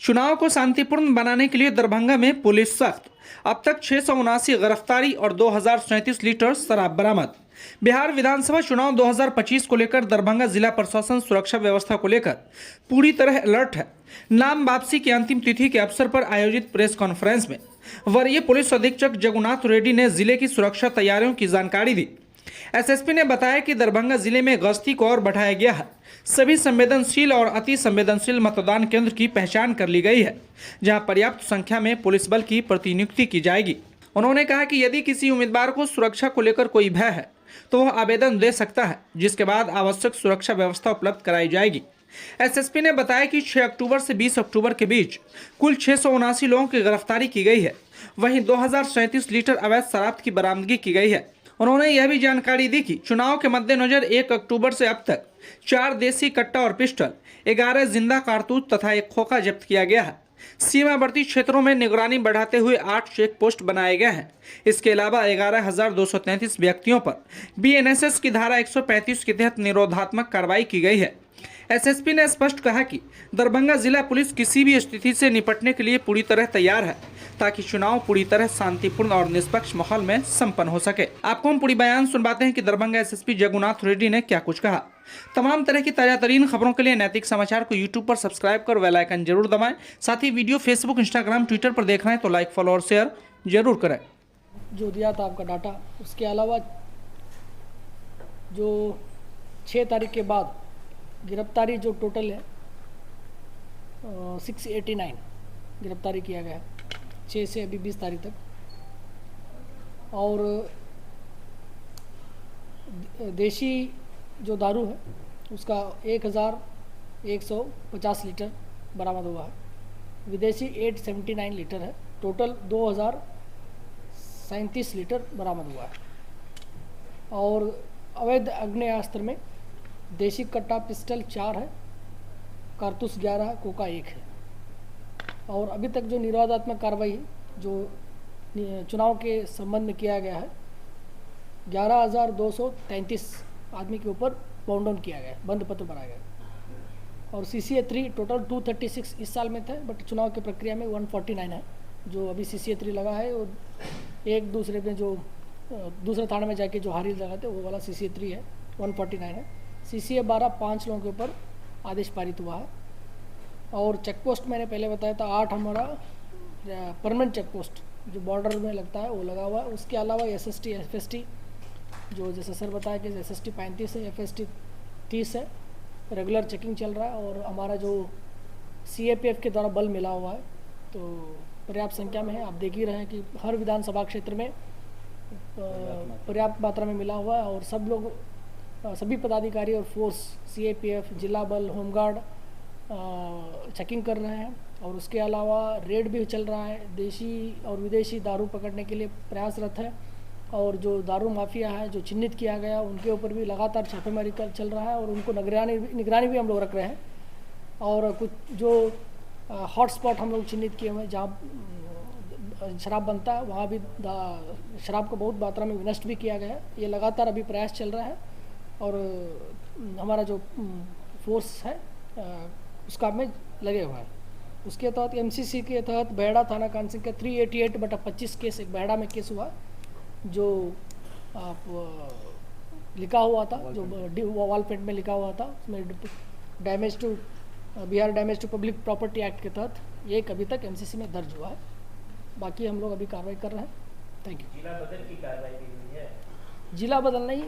चुनाव को शांतिपूर्ण बनाने के लिए दरभंगा में पुलिस सख्त। अब तक 679 गिरफ्तारी और 2037 लीटर शराब बरामद। बिहार विधानसभा चुनाव 2025 को लेकर दरभंगा जिला प्रशासन सुरक्षा व्यवस्था को लेकर पूरी तरह अलर्ट है। नाम वापसी की अंतिम तिथि के अवसर पर आयोजित प्रेस कॉन्फ्रेंस में वरीय पुलिस अधीक्षक जगुनाथ रेड्डी ने जिले की सुरक्षा तैयारियों की जानकारी दी। एसएसपी ने बताया कि दरभंगा जिले में गश्ती को और बढ़ाया गया है। सभी संवेदनशील और अति संवेदनशील मतदान केंद्र की पहचान कर ली गई है, जहां पर्याप्त संख्या में पुलिस बल की प्रतिनियुक्ति की जाएगी। उन्होंने कहा कि यदि किसी उम्मीदवार को सुरक्षा को लेकर कोई भय है तो वह आवेदन दे सकता है, जिसके बाद आवश्यक सुरक्षा व्यवस्था उपलब्ध कराई जाएगी। एसएसपी ने बताया कि 6 अक्टूबर से 20 अक्टूबर के बीच कुल 679 लोगों की गिरफ्तारी की गई है। वहीं 2037 लीटर अवैध शराब की बरामदगी की गई है। उन्होंने यह भी जानकारी दी कि चुनाव के मद्देनजर 1 अक्टूबर से अब तक 4 देसी कट्टा और पिस्टल, 11 जिंदा कारतूस तथा 1 खोखा जब्त किया गया है। सीमावर्ती क्षेत्रों में निगरानी बढ़ाते हुए 8 चेक पोस्ट बनाए गए हैं। इसके अलावा 11,233 व्यक्तियों पर बीएनएसएस की धारा 135 के तहत निरोधात्मक कार्रवाई की गई है। एसएसपी ने स्पष्ट कहा कि दरभंगा जिला पुलिस किसी भी स्थिति से निपटने के लिए पूरी तरह तैयार है, ताकि चुनाव पूरी तरह शांतिपूर्ण और निष्पक्ष माहौल में संपन्न हो सके। आपको हम पूरी बयान सुनवाते हैं कि दरभंगा एसएसपी जगुनाथ रेड्डी ने क्या कुछ कहा। तमाम तरह की ताजा तरीन खबरों के लिए नैतिक समाचार को यूट्यूब पर सब्सक्राइब कर बेल आइकन जरूर दबाएं। साथ ही वीडियो फेसबुक, इंस्टाग्राम, ट्विटर पर देख रहे हैं तो लाइक, फॉलो और शेयर जरूर करें। जो दिया था आपका डाटा, उसके अलावा जो 6 तारीख के बाद गिरफ्तारी जो टोटल है 689 गिरफ्तारी किया गया है 6 से अभी 20 तारीख तक। और देशी जो दारू है उसका 1150 लीटर बरामद हुआ है। विदेशी 879 लीटर है। टोटल 2037 लीटर बरामद हुआ है। और अवैध आग्नेयास्त्र में देशी कट्टा पिस्टल 4 है, कारतूस 11 है, कोका 1 है। और अभी तक जो निरोधात्मक कार्रवाई जो चुनाव के संबंध में किया गया है 11,233 आदमी के ऊपर बाउंड डाउन किया गया है, बंद पत्र बनाया गया। और CCA 3 टोटल 236 इस साल में था, बट चुनाव की प्रक्रिया में 149 है। जो अभी CCA 3 लगा है वो एक दूसरे में जो दूसरे थाने में जाके जो हारी लगाते वो वाला CCA 3 है, 149 है। CCA 12 5 लोगों के ऊपर आदेश पारित हुआ है। और चेक पोस्ट मैंने पहले बताया था 8 हमारा परमानेंट चेक पोस्ट जो बॉर्डर में लगता है वो लगा हुआ है। उसके अलावा SST FST जो जैसे सर बताया कि SST 35 है, FST 30 है, रेगुलर चेकिंग चल रहा है। और हमारा जो CAPF के द्वारा बल मिला हुआ है तो पर्याप्त संख्या में है। आप देख ही रहे हैं कि हर विधानसभा क्षेत्र में पर्याप्त मात्रा में मिला हुआ है। और सब लोग सभी पदाधिकारी और फोर्स CAPF, जिला बल, होमगार्ड चेकिंग कर रहे हैं। और उसके अलावा रेड भी चल रहा है। देशी और विदेशी दारू पकड़ने के लिए प्रयासरत है। और जो दारू माफिया है जो चिन्हित किया गया उनके ऊपर भी लगातार छापेमारी चल रहा है और उनको निगरानी भी हम लोग रख रहे हैं। और कुछ जो हॉटस्पॉट हम लोग चिन्हित किए हुए हैं जहाँ शराब बनता है वहाँ भी शराब को बहुत मात्रा में विनष्ट भी किया गया है। ये लगातार अभी प्रयास चल रहा है। और हमारा जो फोर्स है उस काम में लगे हुए हैं। उसके तहत MCC के तहत बेहड़ा थाना कांसिंग का 388/25 केस, एक बेहड़ा में केस हुआ जो आप लिखा हुआ था, जो वॉल पेंट में लिखा हुआ था, उसमें damage to Bihar damage to public property act के तहत एक अभी तक MCC में दर्ज हुआ है। बाकी हम लोग अभी कार्रवाई कर रहे हैं। Thank you. जिला बदल की कार्रवाई की हुई है? जिला बदल नहीं,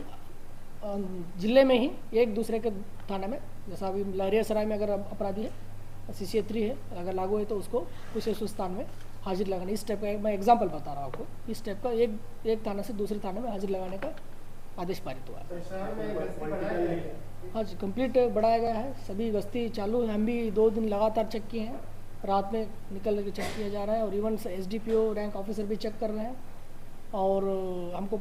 जिले में ही एक दूसरे के थाने में, जैसा अभी लहरियासराय में अगर अपराधी है CCA 3 है, अगर लागू है तो उसको कुछ स्थान में हाजिर लगाने, इस टाइप का मैं एग्जांपल बता रहा हूँ आपको, इस टाइप का एक थाने से दूसरे थाने में हाजिर लगाने का आदेश पारित हुआ है। हाँ जी, कंप्लीट बढ़ाया गया है। सभी गश्ती चालू है। हम भी 2 दिन लगातार चेक किए हैं, रात में निकल के चेक किया जा रहा है। और इवन SDPO रैंक ऑफिसर भी चेक कर रहे हैं। और हमको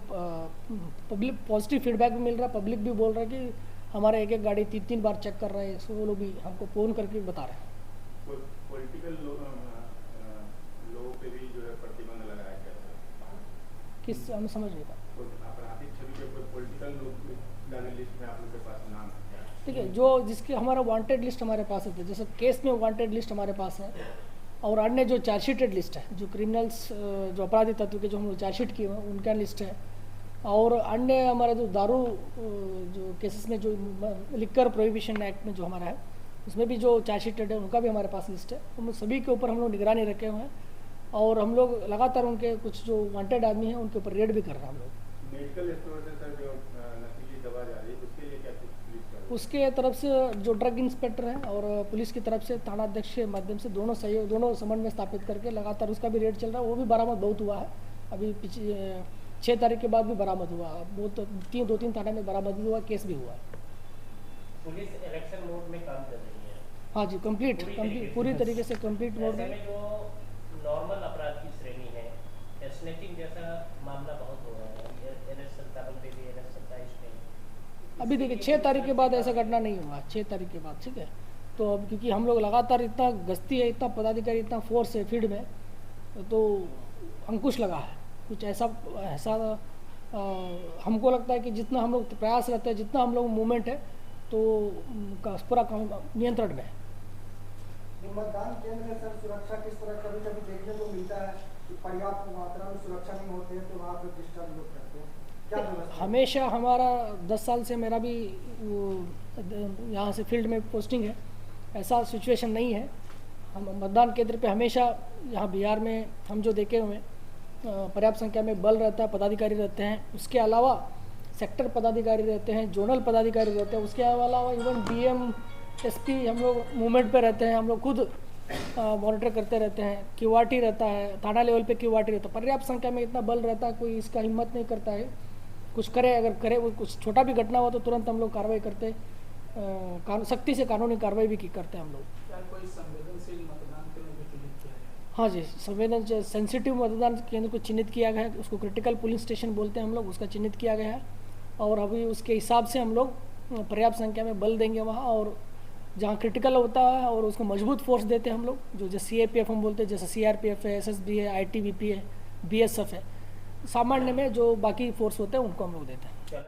पब्लिक पॉजिटिव फीडबैक भी मिल रहा है। पब्लिक भी बोल रहा है कि हमारे एक गाड़ी 3 बार चेक कर रहे हैं। सो वो लोग भी हमको फ़ोन करके बता रहे हैं। पॉलिटिकल लोगों पे भी जो है प्रतिबंध लगाया गया है। किस हम समझ नहीं पाए। आपराधिक छवि के पॉलिटिकल लोग डाले लिस्ट में आप लोग के पास नाम है? ठीक है, जो जिसके हमारा वांटेड लिस्ट हमारे पास है, जैसे केस में वांटेड लिस्ट हमारे पास है और अन्य जो चार्जशीटेड लिस्ट है, जो क्रिमिनल्स जो अपराधी तत्व के जो हम लोग चार्जशीट किए हुए हैं उनका लिस्ट है। और अन्य हमारे जो दारू जो केसेस में जो लिकर प्रोहिबिशन एक्ट में जो हमारा है उसमें भी जो चार्जशीटेड है उनका भी हमारे पास लिस्ट है। उन सभी के ऊपर हम लोग निगरानी रखे हुए हैं और हम लोग लगातार उनके कुछ जो वांटेड आदमी हैं उनके ऊपर रेड भी कर रहे हैं हम लोग। मेडिकल स्टोर से सर जो नशीली दवा जा रही है उसके लिए क्या पुलिस कर रही है? उसके तरफ से जो ड्रग इंस्पेक्टर हैं और पुलिस की तरफ से थाना अध्यक्ष के माध्यम से दोनों सहयोग, दोनों समन्वय स्थापित करके लगातार उसका भी रेड चल रहा है। वो भी बरामद बहुत हुआ है। अभी 6 तारीख के बाद भी बरामद हुआ, बहुत 2-3 थाने में बरामद भी हुआ, केस भी हुआ है। पुलिस इलेक्शन मोड में काम कर रही है। हाँ जी, कंप्लीट पूरी तरीके से कंप्लीट मोड ऐसे में। में जो नॉर्मल अपराध की श्रेणी है, स्नैचिंग जैसा मामला बहुत हो रहा है, NS 57 पे भी, NS 27 पे। अभी देखिए 6 तारीख के बाद ऐसा घटना नहीं हुआ, 6 तारीख के बाद, ठीक है। तो अब क्योंकि हम लोग लगातार इतना गश्ती है, इतना पदाधिकारी, इतना फोर्स है फील्ड में, तो अंकुश लगा है। कुछ ऐसा हमको लगता है कि जितना हम लोग प्रयास रहते हैं, जितना हम लोग मूवमेंट है, तो पूरा काम नियंत्रण में है। मतदान केंद्र में सर सुरक्षा किस तरह कभी कभी देखने को मिलता है कि पर्याप्त मात्रा में सुरक्षा नहीं होती है, तो वहाँ पर डिस्टर्ब लोग करते हैं, क्या व्यवस्था? हमेशा हमारा 10 साल से मेरा भी यहाँ से फील्ड में पोस्टिंग है, ऐसा सिचुएशन नहीं है। हम मतदान केंद्र पे हमेशा यहाँ बिहार में हम जो देखे हुए पर्याप्त संख्या में बल रहता है, पदाधिकारी रहते हैं। उसके अलावा सेक्टर पदाधिकारी रहते हैं, जोनल पदाधिकारी रहते हैं। उसके अलावा इवन DM SP हम लोग मूवमेंट पे रहते हैं। हम लोग खुद मॉनिटर करते रहते हैं। QRT रहता है, थाना लेवल पे QRT रहता है। पर्याप्त संख्या में इतना बल रहता है, कोई इसका हिम्मत नहीं करता है कुछ करे। अगर करे वो कुछ छोटा भी घटना हुआ तो तुरंत हम लोग कार्रवाई करते, सख्ती से कानूनी कार्रवाई भी करते हैं हम लोग। क्या कोई संवेदनशील मतदान केंद्र को चिन्हित किया है? हाँ जी, संवेदनशील सेंसिटिव मतदान केंद्र को चिन्हित किया गया है। उसको क्रिटिकल पोलिंग स्टेशन बोलते हैं हम लोग, उसका चिन्हित किया गया है। और अभी उसके हिसाब से हम लोग पर्याप्त संख्या में बल देंगे वहाँ, और जहाँ क्रिटिकल होता है और उसको मजबूत फोर्स देते हैं हम लोग, जो जैसे CAPF हम बोलते हैं, जैसे CRPF है, SSB है, ITBP है, BSF है। सामान्य में जो बाकी फोर्स होते हैं उनको हम लोग देते हैं।